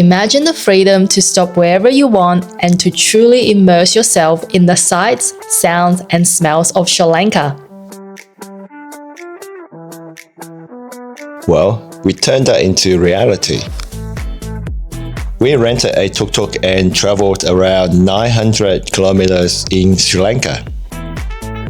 Imagine the freedom to stop wherever you want and to truly immerse yourself in the sights, sounds, and smells of Sri Lanka. Well, we turned that into reality. We rented a tuk-tuk and traveled around 900 kilometers in Sri Lanka.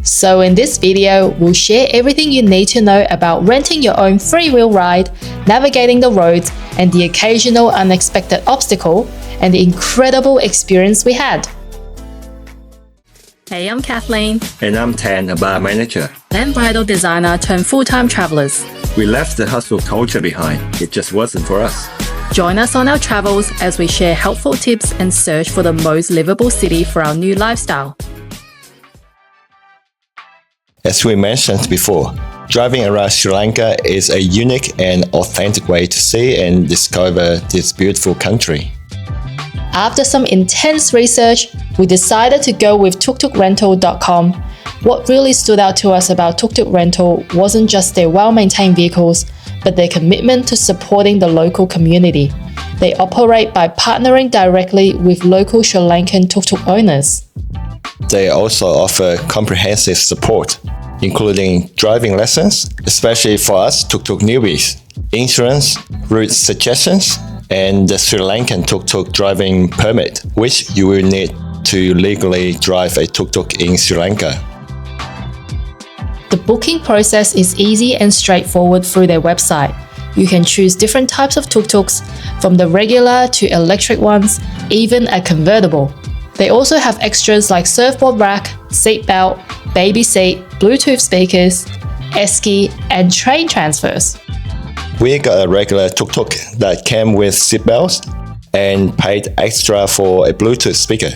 So in this video, we'll share everything you need to know about renting your own freewheel ride, navigating the roads, and the occasional unexpected obstacle, and the incredible experience we had. Hey, I'm Kathleen. And I'm Tan, a bar manager. And bridal designer turned full-time travelers. We left the hustle culture behind. It just wasn't for us. Join us on our travels as we share helpful tips and search for the most livable city for our new lifestyle. As we mentioned before, driving around Sri Lanka is a unique and authentic way to see and discover this beautiful country. After some intense research, we decided to go with tuktukrental.com. What really stood out to us about Tuk-Tuk Rental wasn't just their well-maintained vehicles, but their commitment to supporting the local community. They operate by partnering directly with local Sri Lankan tuk-tuk owners. They also offer comprehensive support, including driving lessons, especially for us tuk-tuk newbies, insurance, route suggestions, and the Sri Lankan tuk-tuk driving permit, which you will need to legally drive a tuk-tuk in Sri Lanka. The booking process is easy and straightforward through their website. You can choose different types of tuk-tuks, from the regular to electric ones, even a convertible. They also have extras like surfboard rack, seat belt, baby seat, Bluetooth speakers, esky, and train transfers. We got a regular tuk-tuk that came with seatbelts and paid extra for a Bluetooth speaker.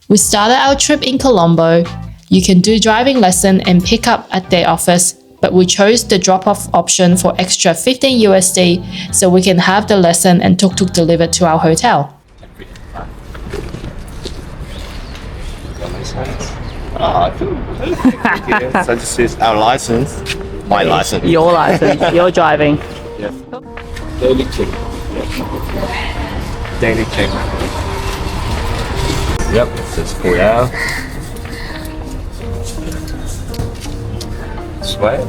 We started our trip in Colombo. You can do driving lesson and pick up at their office, but we chose the drop-off option for extra $15 USD so we can have the lesson and tuk-tuk delivered to our hotel. So this is our license, my license. Your license, your driving. Yes. Daily check. Daily check. Yep, this is Offiial. Swipe.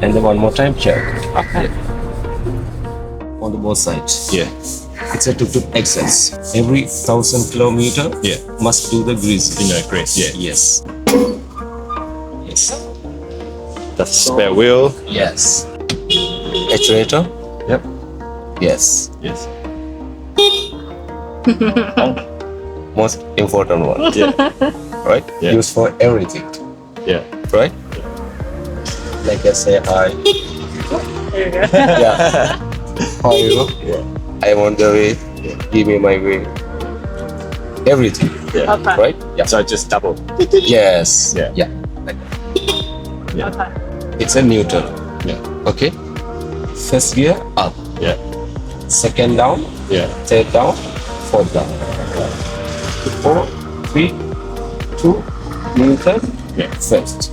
And then one more time check. Okay. Yeah. On the both sides. Yeah. It's a tuk-tuk access. Every 1,000 kilometer must do the greasing. Grease. Yeah. Yes. Yes. That's spare wheel. Yes. Actuator. Yep. Yes. Yes. Most important one. Yeah. Right? Yeah. Used for everything. Yeah. Right? Like I say hi. Yeah. How are you? Yeah. I'm on the way. Give me my way. Everything. Yeah. Okay. Right? Yeah. So just double. Yes. Yeah. Yeah. Like that. Yeah. Okay. It's a neutral. Yeah. Okay. First gear up. Yeah. Second down. Yeah. Third down. Fourth down. 4, 3, 2, neutral. Yeah. First.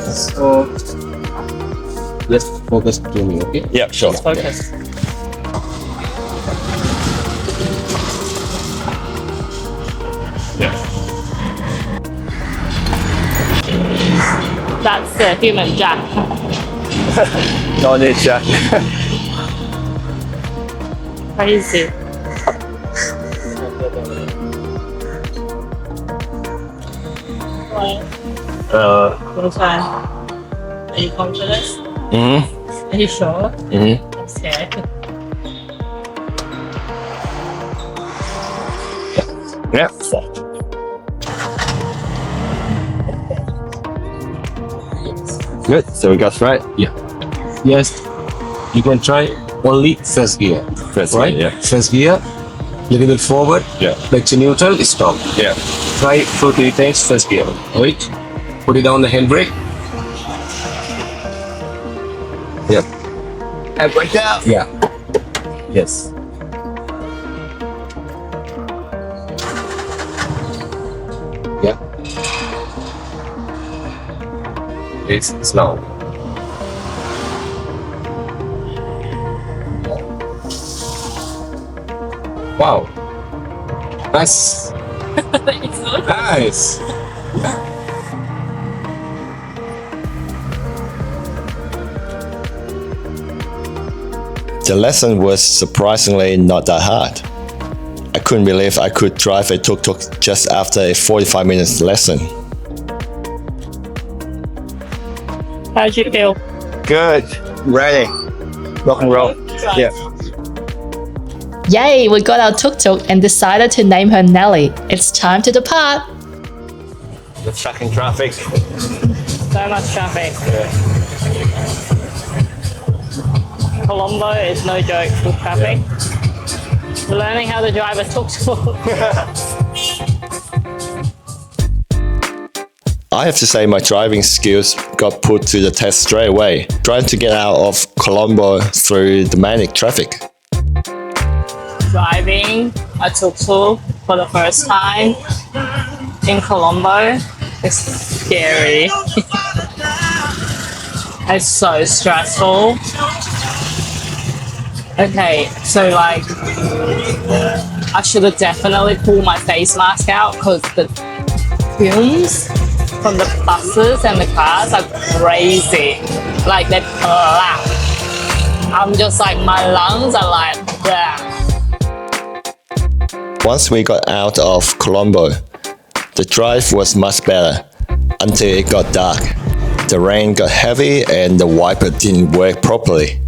So just focus to me, okay? Yeah, sure. Focus. Yeah. That's the human jack. No need, Jack. Crazy. Your turn. Are you confident? Mm-hmm. Are you sure? Mm-hmm. I'm scared. Yeah. Good. So we got straight. Yeah. Yes. You can try only first gear. First right? gear, yeah. First gear. Little bit forward. Yeah. Back to neutral. Stop. Yeah. Try 2-3 times first gear. Wait. Put it down the handbrake. Yep. And break down. Yeah. Yes. Yeah. It's slow. Wow. Nice. Nice. The lesson was surprisingly not that hard. I couldn't believe I could drive a tuk-tuk just after a 45 minutes lesson. How'd you feel? Good. Ready. Rock and roll. Yeah. Yay, we got our tuk-tuk and decided to name her Nelly. It's time to depart. The fucking traffic. So much traffic. Colombo is no joke with traffic. We're learning how to drive a tuk-tuk. I have to say my driving skills got put to the test straight away, trying to get out of Colombo through the manic traffic. Driving a tuk-tuk for the first time in Colombo is scary. It's so stressful. Okay, so like I should have definitely pulled my face mask out because the fumes from the buses and the cars are crazy. Like they're black. I'm just like, my lungs are like black. Once we got out of Colombo, the drive was much better until it got dark. The rain got heavy and the wiper didn't work properly.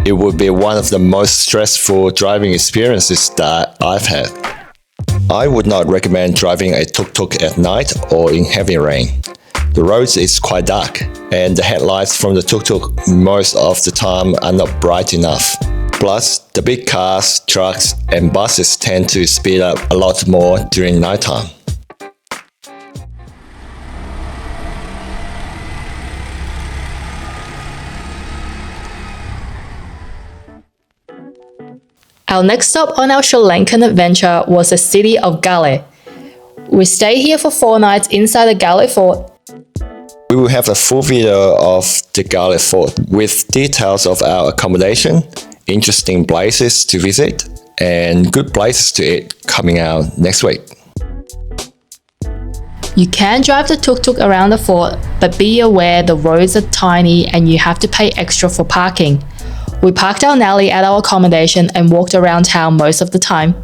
It would be one of the most stressful driving experiences that I've had. I would not recommend driving a tuk-tuk at night or in heavy rain. The roads is quite dark and the headlights from the tuk-tuk most of the time are not bright enough. Plus, the big cars, trucks and buses tend to speed up a lot more during nighttime. Our next stop on our Sri Lankan adventure was the city of Galle. We stayed here for 4 nights inside the Galle Fort. We will have a full video of the Galle Fort with details of our accommodation, interesting places to visit, and good places to eat coming out next week. You can drive the tuk-tuk around the fort, but be aware the roads are tiny and you have to pay extra for parking. We parked our Nelly at our accommodation and walked around town most of the time.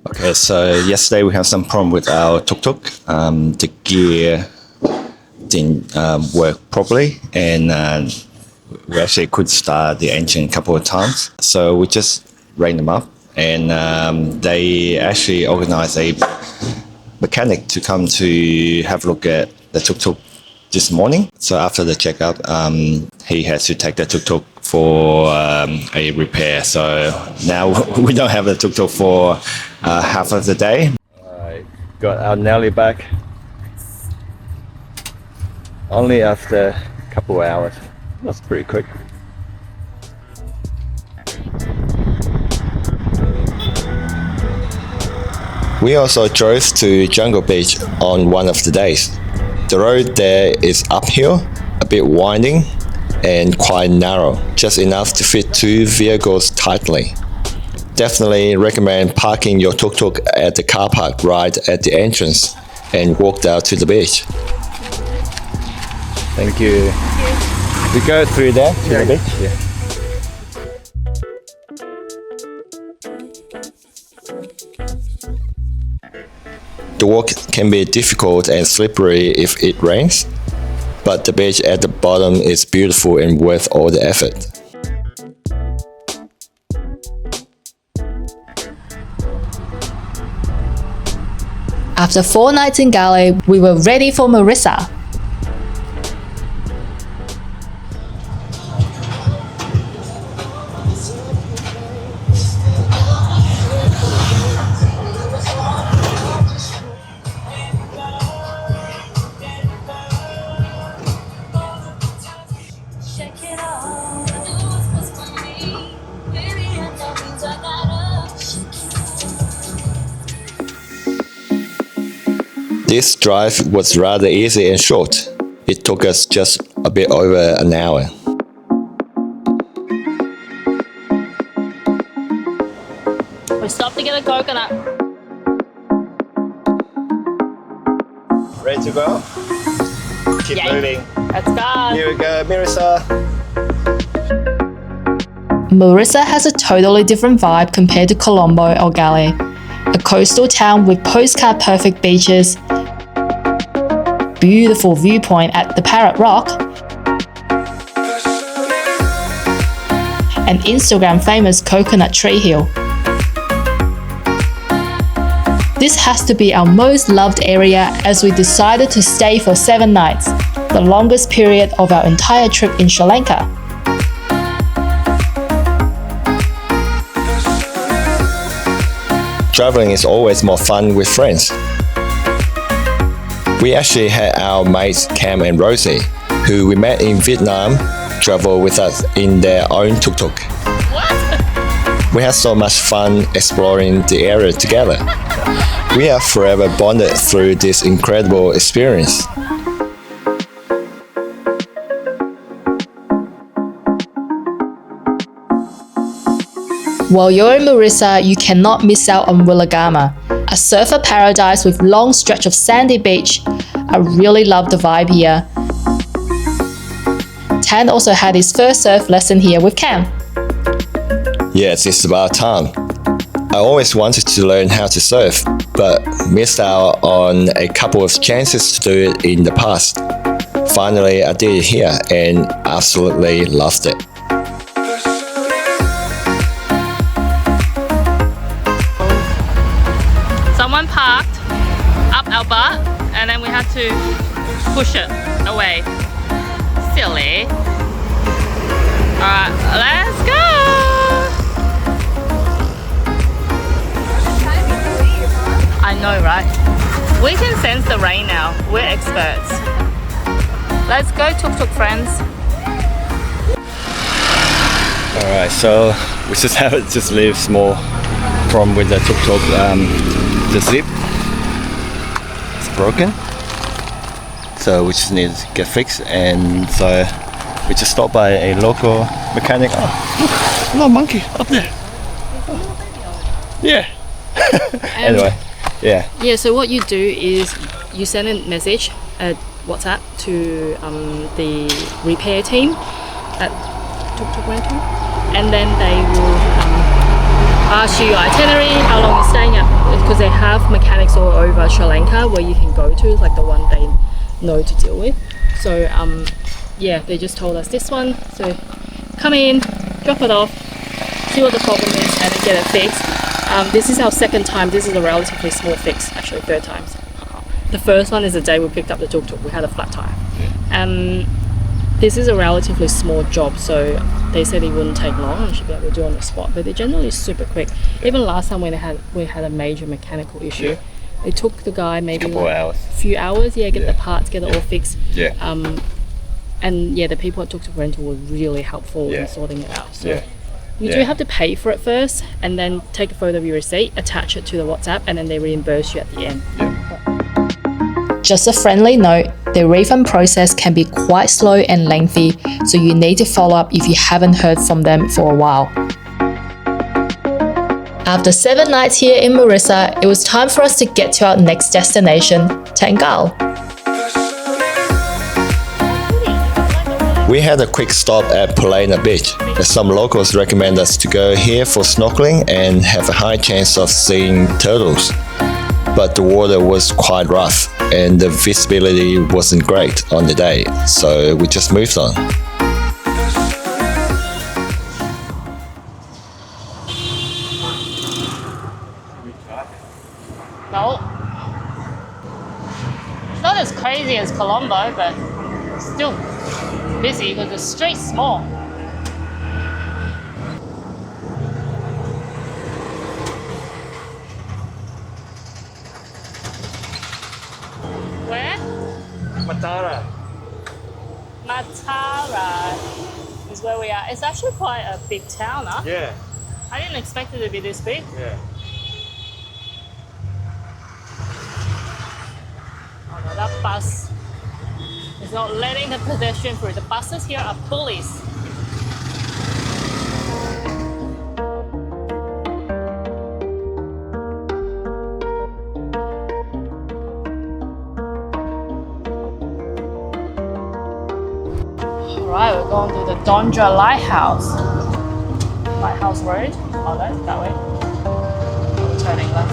Okay, so yesterday we had some problem with our tuk-tuk. The gear didn't work properly and we actually could start the engine a couple of times. So we just rang them up and they actually organized a mechanic to come to have a look at the tuk-tuk this morning. So after the checkup, he had to take the tuk-tuk for a repair. So now we don't have the tuk-tuk for half of the day. I got our Nelly back only after a couple of hours. That's pretty quick. We also drove to Jungle Beach on one of the days. The road there is uphill, a bit winding, and quite narrow, just enough to fit 2 vehicles tightly. Definitely recommend parking your tuk-tuk at the car park right at the entrance and walk down to the beach. Thank you. We go through there to the beach? Yeah. The walk can be difficult and slippery if it rains, but the beach at the bottom is beautiful and worth all the effort. After 4 nights in Galle, we were ready for Marissa. This drive was rather easy and short. It took us just a bit over an hour. We stopped to get a coconut. Ready to go? Keep Yay. moving. Let's go. Here we go, Marissa. Marissa has a totally different vibe compared to Colombo or Galle, a coastal town with postcard-perfect beaches, beautiful viewpoint at the Parrot Rock, and Instagram-famous Coconut Tree Hill. This has to be our most loved area as we decided to stay for 7 nights, the longest period of our entire trip in Sri Lanka. Traveling is always more fun with friends. We actually had our mates Cam and Rosie, who we met in Vietnam, travel with us in their own tuk-tuk. We had so much fun exploring the area together. We are forever bonded through this incredible experience. While you're in Marissa, you cannot miss out on Willagama, a surfer paradise with long stretch of sandy beach. I really love the vibe here. Tan also had his first surf lesson here with Cam. Yes, it's about time. I always wanted to learn how to surf, but missed out on a couple of chances to do it in the past. Finally, I did it here and absolutely loved it. Someone parked up our butt and then we had to push it away. Silly. Alright, let's go! I know, right? We can sense the rain now. We're experts. Let's go, tuk-tuk friends. Alright, so we just have it just leave small problem with the tuk-tuk. The zip is broken, so we just need to get fixed, and so we just stopped by a local mechanic. Oh, look, little monkey up there. Yeah. Anyway, yeah. Yeah, so what you do is you send a message at WhatsApp to the repair team at Tuk-Tuk Rental, and then they will ask you your itinerary, how long you're staying at, because they have mechanics all over Sri Lanka where you can go to, like the one they know to deal with. So yeah, they just told us this one, so come in, drop it off, see what the problem is, and then get it fixed. This is our second time. This is a relatively small fix, actually 3rd time. The first one is the day we picked up the tuk-tuk. We had a flat tire. This is a relatively small job, so they said it wouldn't take long and should be able to do on the spot, but they're generally super quick. Even last time when we had a major mechanical issue, it took the guy maybe a few hours, get the parts, get it all fixed. And the people at Tuk-Tuk Rental were really helpful in sorting it out. So you do have to pay for it first, and then take a photo of your receipt, attach it to the WhatsApp, and then they reimburse you at the end. Just a friendly note, the refund process can be quite slow and lengthy, so you need to follow up if you haven't heard from them for a while. After 7 nights here in Marissa, it was time for us to get to our next destination, Tangalle. We had a quick stop at Pohlena Beach, as some locals recommend us to go here for snorkeling and have a high chance of seeing turtles. But the water was quite rough and the visibility wasn't great on the day, so we just moved on. No. It's not as crazy as Colombo, but still busy because the street's small. Where? Matara is where we are. It's actually quite a big town, huh? Yeah. I didn't expect it to be this big. Yeah. Oh no, that bus is not letting the pedestrian through. The buses here are bullies. Right, we're going to the Dondra Lighthouse. Lighthouse Road. Oh no, that way. We're turning left.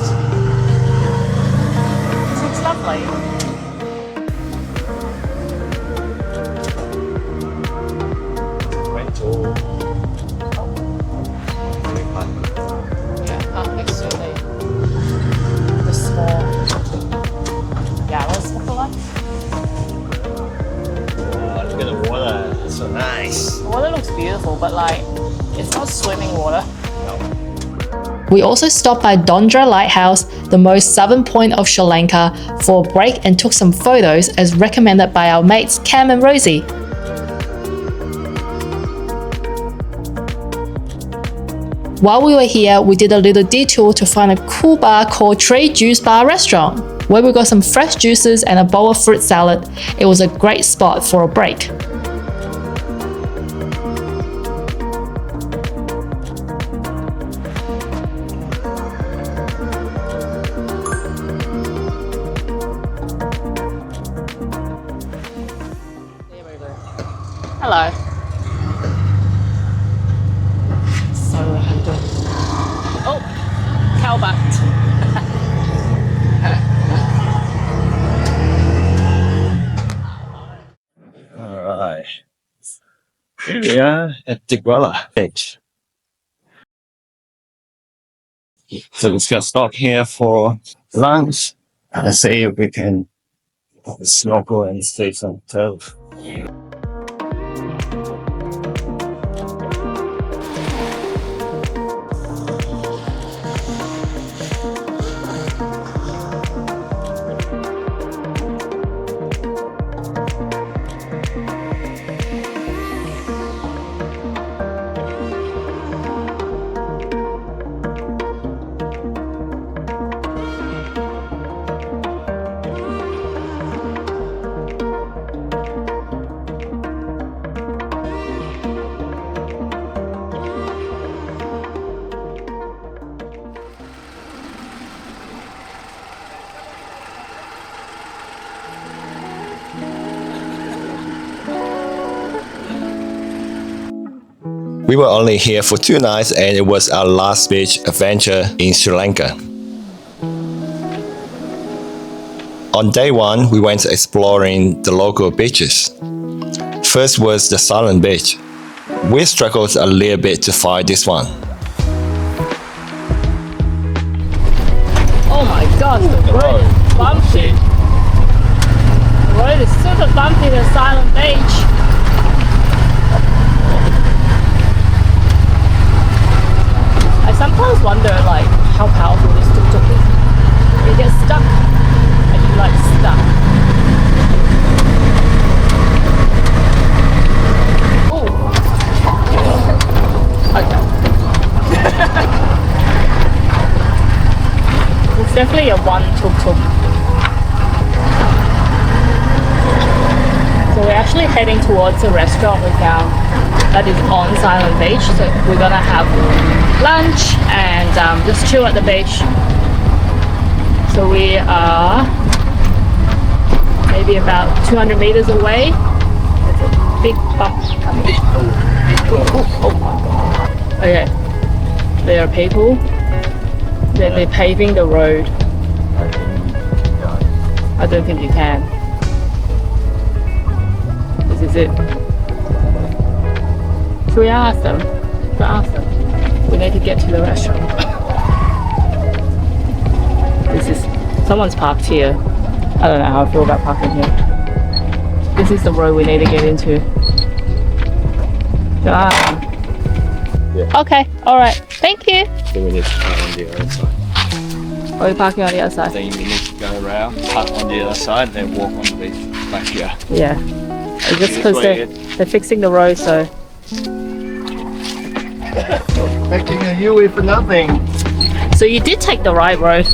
This looks lovely. Yeah, park next to the small Yalas lookalike. Oh, look at the water. It's so nice. The water looks beautiful, but like, it's not swimming water. We also stopped by Dondra Lighthouse, the most southern point of Sri Lanka, for a break and took some photos as recommended by our mates Cam and Rosie. While we were here, we did a little detour to find a cool bar called Trade Juice Bar Restaurant, where we got some fresh juices and a bowl of fruit salad. It was a great spot for a break. Hello. So random. Oh, cowbat. Alright. Here we are at Dickwella Beach. So we're just gonna stop here for lunch and see if we can snorkel and see some turtles. We were only here for 2 nights and it was our last beach adventure in Sri Lanka. On day 1, we went exploring the local beaches. First was the Silent Beach. We struggled a little bit to find this one. Oh my god, the road is bumpy. The road is super bumpy to Silent Beach. I sometimes wonder like how powerful this tuk-tuk is. You get stuck and you like stuck. Ooh. Okay. It's definitely a one tuk-tuk. So we're actually heading towards a restaurant we found that is on Silent Beach. So we're gonna have lunch and just chill at the beach. So we are maybe about 200 meters away. There's a big bump coming. Oh my god. Okay, there are people. Then they're paving the road. I don't think you can. This is it. Should we ask them? Should I ask them? We need to get to the restaurant. This is, someone's parked here. I don't know how I feel about parking here. This is the road we need to get into. Should I ask them? Yeah. Okay, alright. Thank you. So we need to park on the other side. Are we parking on the other side? Then we need to go around, park on the other side, then walk on the beach back here. Yeah. It's just because they're fixing the road, so. Making a U-way for nothing. So you did take the right road.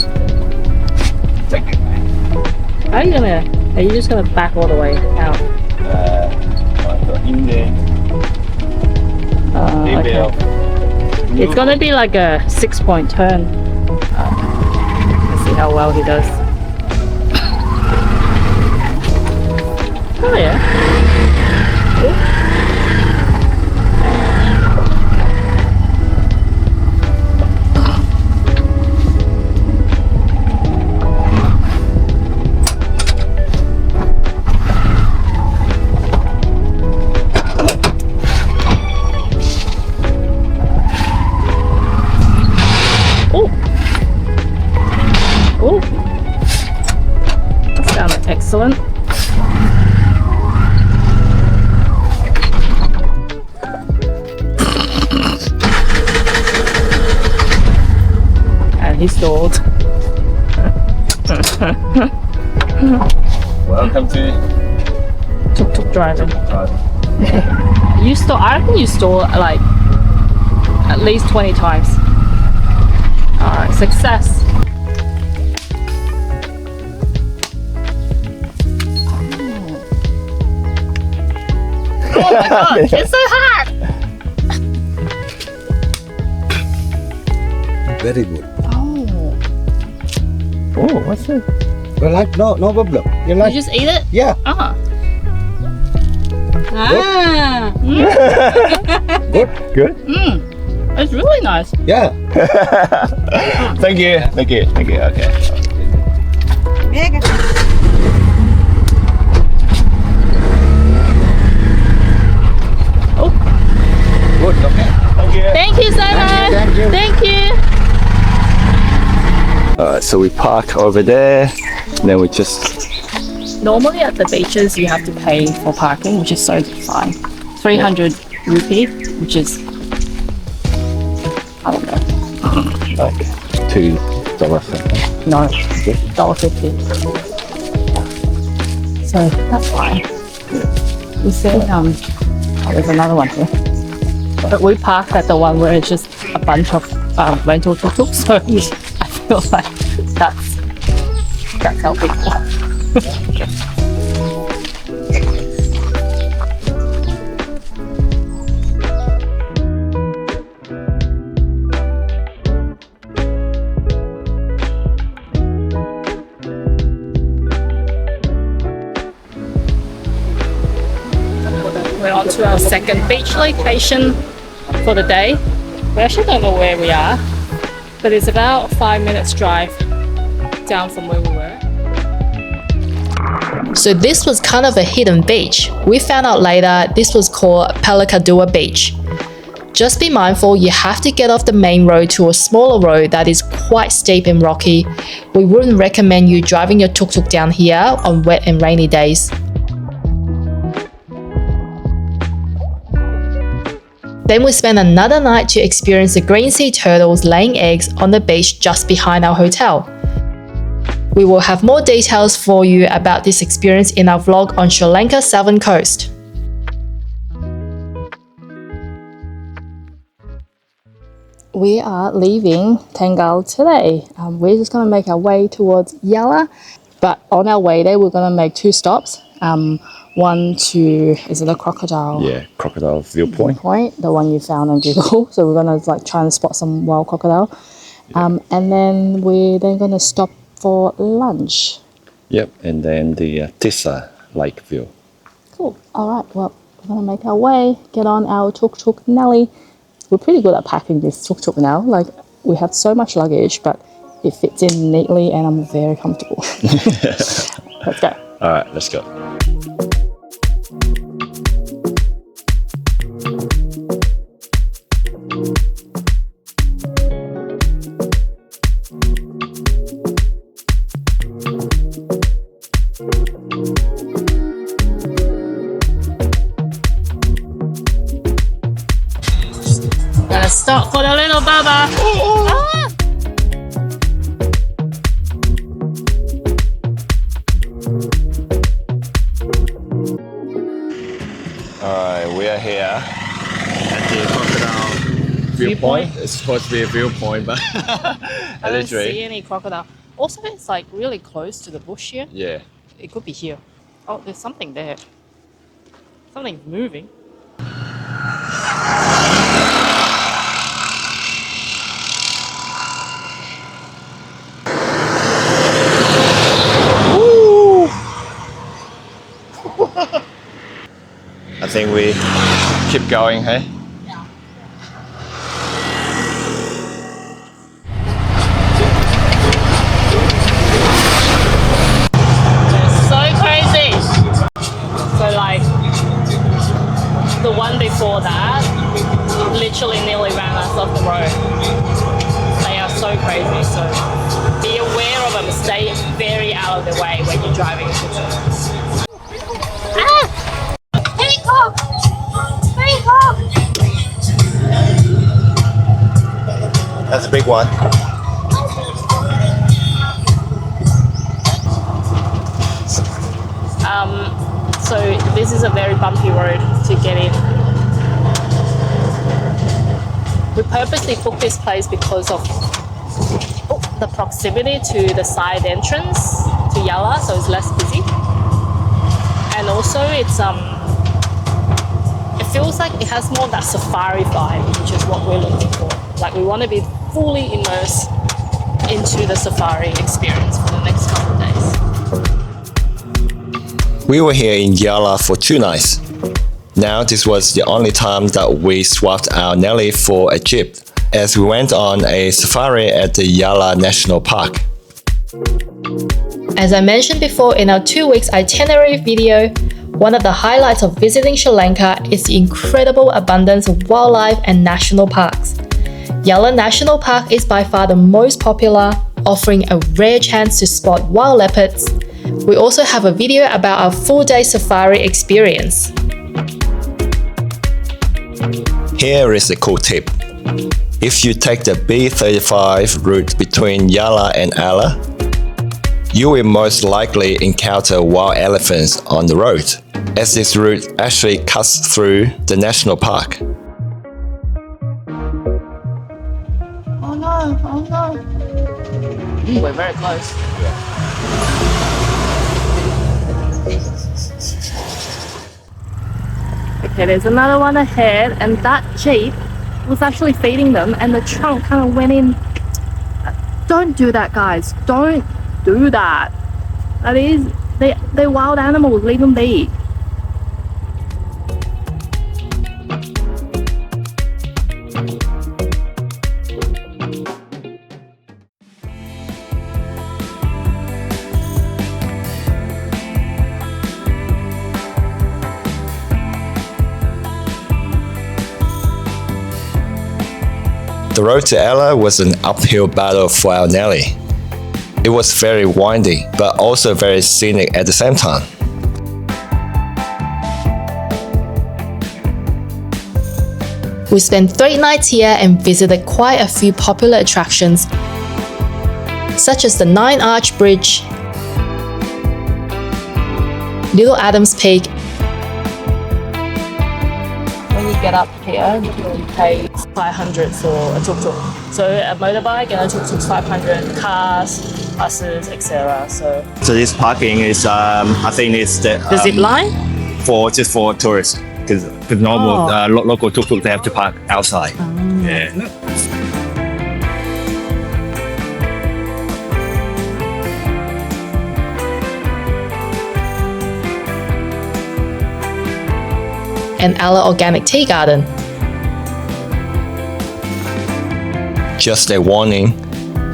How are you just gonna back all the way out? In there. Okay. It's gonna be like a 6-point turn. Let's see how well he does. Oh yeah. Ooh. Excellent. And he stalled. Welcome to Tuk-tuk driving. You stole, I reckon you stole like at least 20 times. Alright, success. Oh my god, it's so hard! Very good. Oh, Oh, what's it? You like? No problem. You you like? just eat it? Yeah. Ah. Good. It's really nice. Yeah. Thank you. Okay. Good. Okay. Thank you so much. Thank you. Thank you. Alright, so we park over there. Then we just Normally at the beaches you have to pay for parking, which is so fine. 300 rupee, which is, I don't know, like $2. no, $1.50. So that's fine. We see, there's another one here. But we parked at the one where it's just a bunch of rental tuk-tuks, so I feel like that's helping. We're on to our second beach location for the day. We actually don't know where we are, but it's about 5 minutes drive down from where we were. So this was kind of a hidden beach. We found out later this was called Pohlena Beach. Just be mindful you have to get off the main road to a smaller road that is quite steep and rocky. We wouldn't recommend you driving your tuk-tuk down here on wet and rainy days. Then we spent another night to experience the green sea turtles laying eggs on the beach just behind our hotel. We will have more details for you about this experience in our vlog on Sri Lanka's southern coast. We are leaving Tangalle today. We're just going to make our way towards Yala, but on our way there we're going to make 2 stops. One to, is it a crocodile? yeah, crocodile viewpoint. The one you found on Google. So we're going to like try and spot some wild crocodile. And then we're going to stop for lunch. Yep, and then the Tissa Lake view. Cool. All right. Well, we're going to make our way, get on our tuk-tuk Nelly. We're pretty good at packing this tuk-tuk now. Like, we have so much luggage, but it fits in neatly and I'm very comfortable. Let's go. All right, let's go. Gonna stop for the little baba. Ah! Alright, we are here at the crocodile viewpoint. It's supposed to be a viewpoint, but I don't see any crocodile. Also, it's like really close to the bush here. yeah. It could be here. Oh, there's something there. Something's moving. I think we keep going, hey? Yeah. It's so crazy. So like the one before that literally nearly ran us off the road. They are so crazy. So be aware of them. stay very out of the way when you're driving a tuk-tuk. That's a big one. So this is a very bumpy road to get in. We purposely booked this place because of the proximity to the side entrance to Yala, so it's less busy. And also it feels like it has more of that safari vibe, which is what we're looking for. Like we want to be fully immersed into the safari experience for the next couple of days. We were here in Yala for 2 nights. Now this was the only time that we swapped our Nelly for a jeep, as we went on a safari at the Yala National Park. As I mentioned before in our 2 weeks itinerary video, one of the highlights of visiting Sri Lanka is the incredible abundance of wildlife and national parks. Yala National Park is by far the most popular, offering a rare chance to spot wild leopards. We also have a video about our full-day safari experience. Here is a cool tip. If you take the B35 route between Yala and Ala, you will most likely encounter wild elephants on the road, as this route actually cuts through the national park. Oh no. We're very close. Okay, there's another one ahead, and that jeep was actually feeding them, and the trunk kind of went in. Don't do that, guys. Don't do that. That is, they're wild animals. Leave them be. The road to Ella was an uphill battle for our Nelly. It was very windy, but also very scenic at the same time. We spent 3 nights here and visited quite a few popular attractions, such as the 9 Arch Bridge, Little Adams Peak. When you get up here, you pay 500 for a tuk-tuk. So a motorbike and a tuk-tuk's 500, cars, buses, etc. So this parking is, I think it's the zip line? just for tourists, because normal local tuk-tuk they have to park outside. Yeah. And Ala Organic Tea Garden. Just a warning,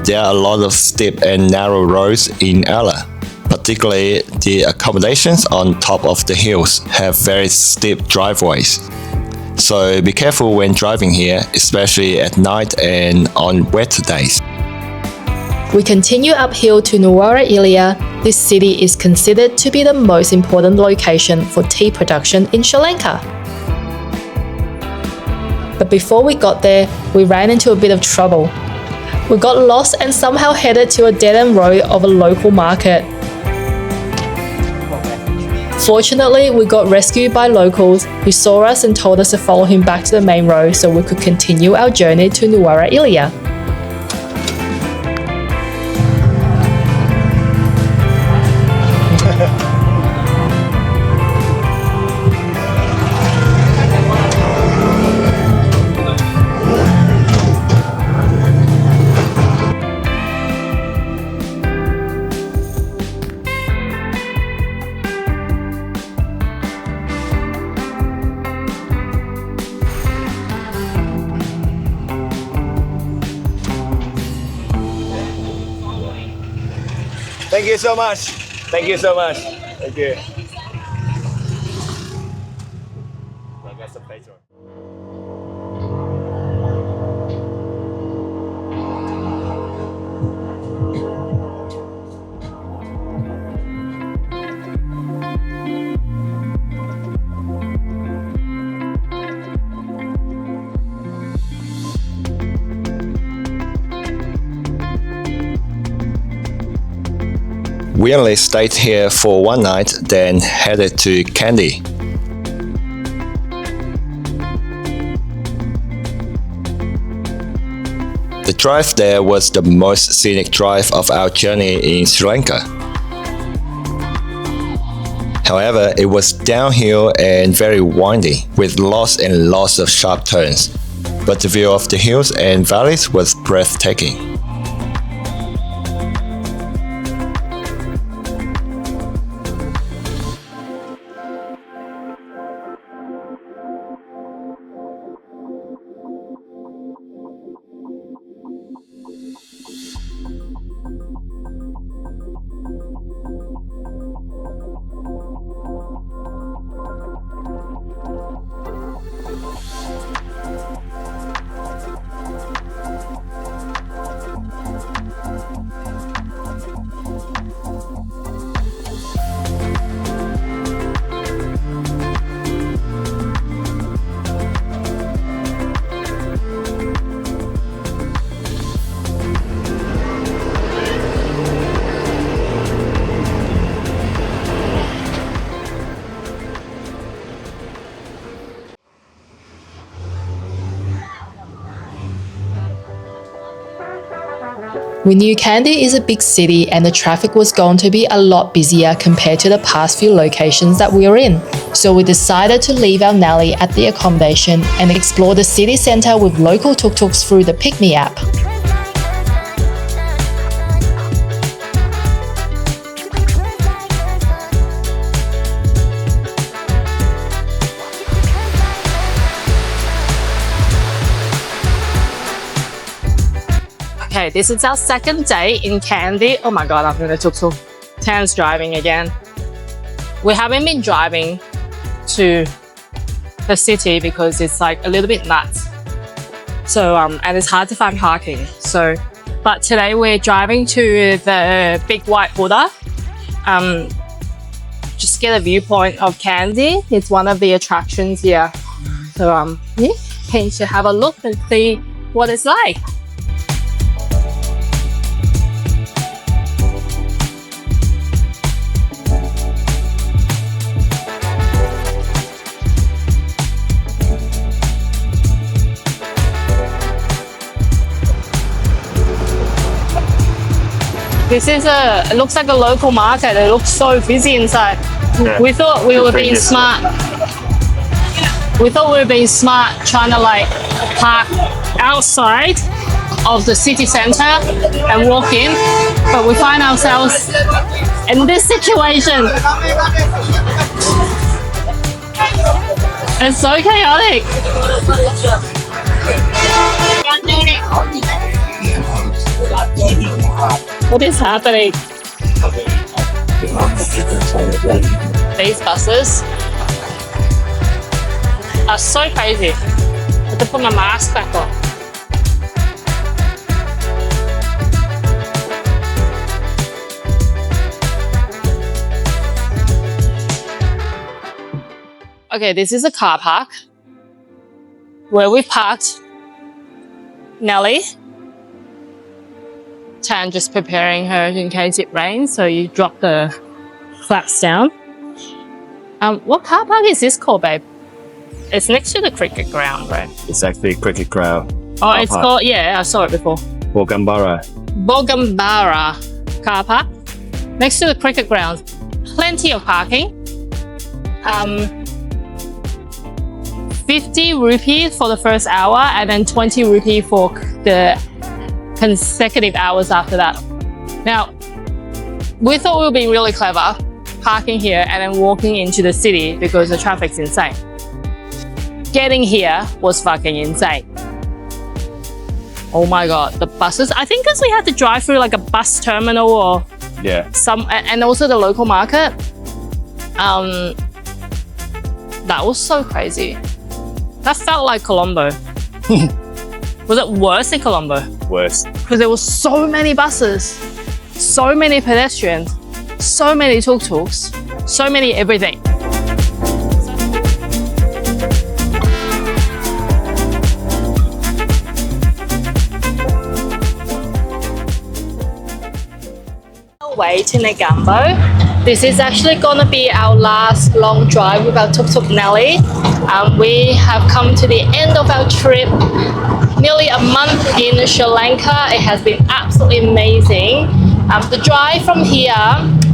there are a lot of steep and narrow roads in Ella. Particularly, the accommodations on top of the hills have very steep driveways. So be careful when driving here, especially at night and on wet days. We continue uphill to Nuwara Eliya. This city is considered to be the most important location for tea production in Sri Lanka. But before we got there, we ran into a bit of trouble. We got lost and somehow headed to a dead-end road of a local market. Fortunately, we got rescued by locals who saw us and told us to follow him back to the main road so we could continue our journey to Nuwara Eliya. Thank you so much. Thank you so much. Thank you. I got some paper. We only stayed here for one night, then headed to Kandy. The drive there was the most scenic drive of our journey in Sri Lanka. However, it was downhill and very windy, with lots and lots of sharp turns. But the view of the hills and valleys was breathtaking. We knew Kandy is a big city and the traffic was going to be a lot busier compared to the past few locations that we were in. So we decided to leave our Nally at the accommodation and explore the city centre with local tuk-tuks through the Pick Me app. Okay, this is our second day in Kandy. Oh my god, I'm gonna tuk-tuk. Tan's driving again. We haven't been driving to the city because it's like a little bit nuts. So, and it's hard to find parking. So, but today we're driving to the big white Buddha. Just get a viewpoint of Kandy. It's one of the attractions here. So, yeah, you should have a look and see what it's like. This is it looks like a local market. It looks so busy inside. Yeah. We thought we were being smart. We thought we were being smart trying to like park outside of the city centre and walk in, but we find ourselves in this situation. It's so chaotic. What is happening? These buses are so crazy. I have to put my mask back on. Okay, this is a car park where we parked Nelly. Tan just preparing her in case it rains, so you drop the flaps down. What car park is this called, babe? It's next to the cricket ground, right? It's actually cricket ground. Oh, it's called, yeah, I saw it before. Bogambara. Bogambara car park. Next to the cricket ground. Plenty of parking. 50 rupees for the first hour and then 20 rupees for the consecutive hours after that. Now, we thought we were being really clever, parking here and then walking into the city because the traffic's insane. Getting here was fucking insane. Oh my god, the buses. I think because we had to drive through like a bus terminal or and also the local market. That was so crazy. That felt like Colombo. Was it worse in Colombo? Worse. Because there were so many buses, so many pedestrians, so many tuk-tuks, so many everything. our way to Negombo. This is actually gonna be our last long drive with our tuk-tuk Nelly. We have come to the end of our trip. Nearly a month in Sri Lanka. It has been absolutely amazing. The drive from here,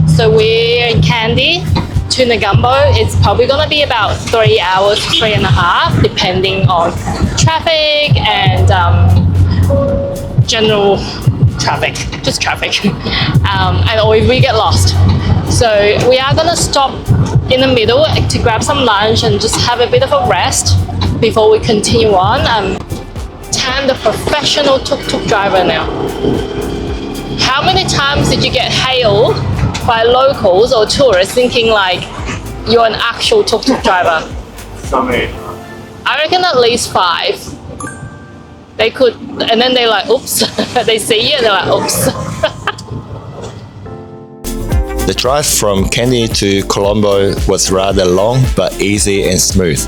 so we're in Kandy to Negombo, it's probably gonna be about 3 hours, 3.5, depending on traffic and general traffic, just traffic, or if we get lost. So we are gonna stop in the middle to grab some lunch and just have a bit of a rest before we continue on. Tam, the professional tuk-tuk driver now. How many times did you get hailed by locals or tourists thinking like you're an actual tuk-tuk driver? I reckon at least 5. They could, and then they're like, oops. They see you and they're like, oops. The drive from Kandy to Colombo was rather long but easy and smooth.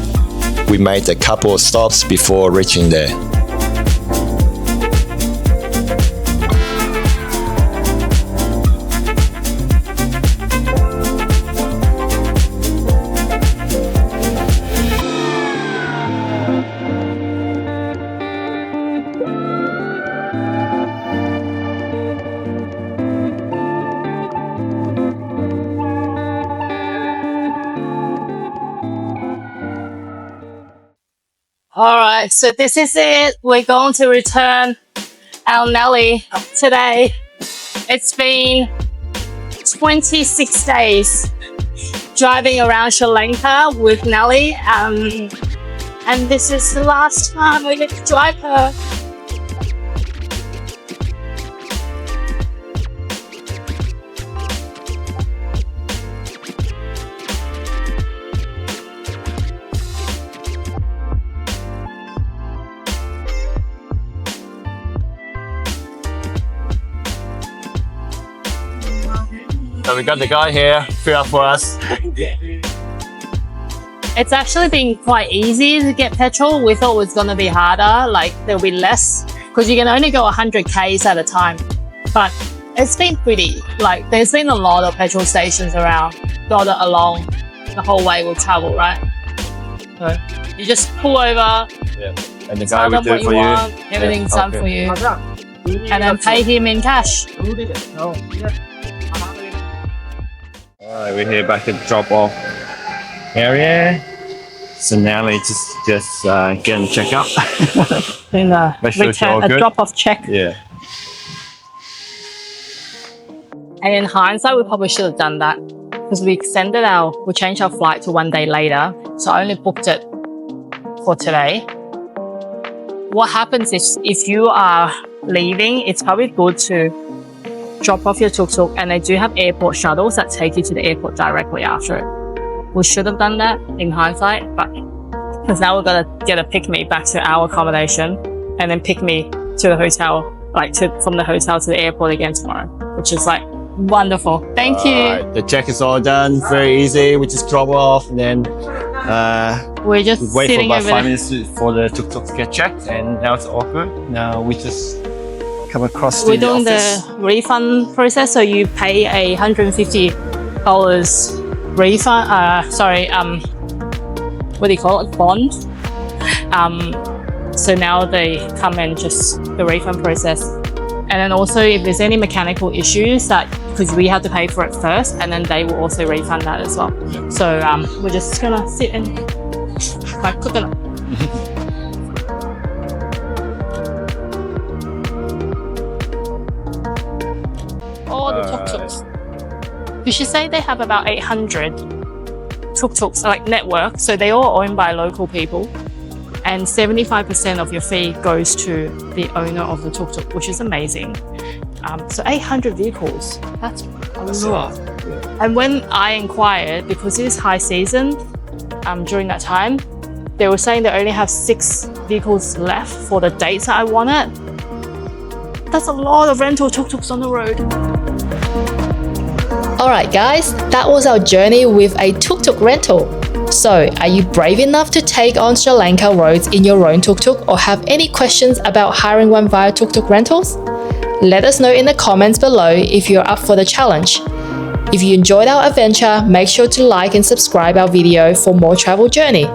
We made a couple of stops before reaching there. All right, so this is it. We're going to return our Nelly today. It's been 26 days driving around Sri Lanka with Nelly, and this is the last time we get to drive her. So we got the guy here, fill up for us. It's actually been quite easy to get petrol. We thought it was going to be harder, like there'll be less, because you can only go 100 Ks at a time. But it's been pretty, like there's been a lot of petrol stations around, dotted along the whole way we'll travel, right? So you just pull over, And the guy will do it for you. Everything's done for you. And then pay him in cash. Alright, we're here back at the drop-off area. So now we just getting checked up. Doing a Make sure it's all return, a good. drop-off check. Yeah. And in hindsight, we probably should have done that because we changed our flight to 1 day later. So I only booked it for today. What happens is if you are leaving, it's probably good to drop off your tuk-tuk, and they do have airport shuttles that take you to the airport directly after it. We should have done that in hindsight, but because now we've got to get a pick-me back to our accommodation and then pick me to the hotel, from the hotel to the airport again tomorrow, which is like wonderful. Thank you. Alright, the check is all done. Very easy. We just drop off and then We're just wait for sitting about over 5 there. minutes for the tuk-tuk to get checked, and now it's all good. Now we just come across We're to the doing office. the refund process, so you pay a $150 refund. What do you call it? Bond. So now they come and just the refund process, and then also if there's any mechanical issues because we have to pay for it first, and then they will also refund that as well. So we're just gonna sit and cook it up. All the tuk-tuks. You should say they have about 800 tuk-tuks, like network. So they all owned by local people. And 75% of your fee goes to the owner of the tuk-tuk, which is amazing. So 800 vehicles, that's a lot. And when I inquired, because it is high season during that time, they were saying they only have 6 vehicles left for the dates that I wanted. That's a lot of rental tuk-tuks on the road. Alright guys, that was our journey with a tuk-tuk rental. So, are you brave enough to take on Sri Lanka roads in your own tuk-tuk, or have any questions about hiring one via tuk-tuk rentals? Let us know in the comments below if you're up for the challenge. If you enjoyed our adventure, make sure to like and subscribe our video for more travel journey.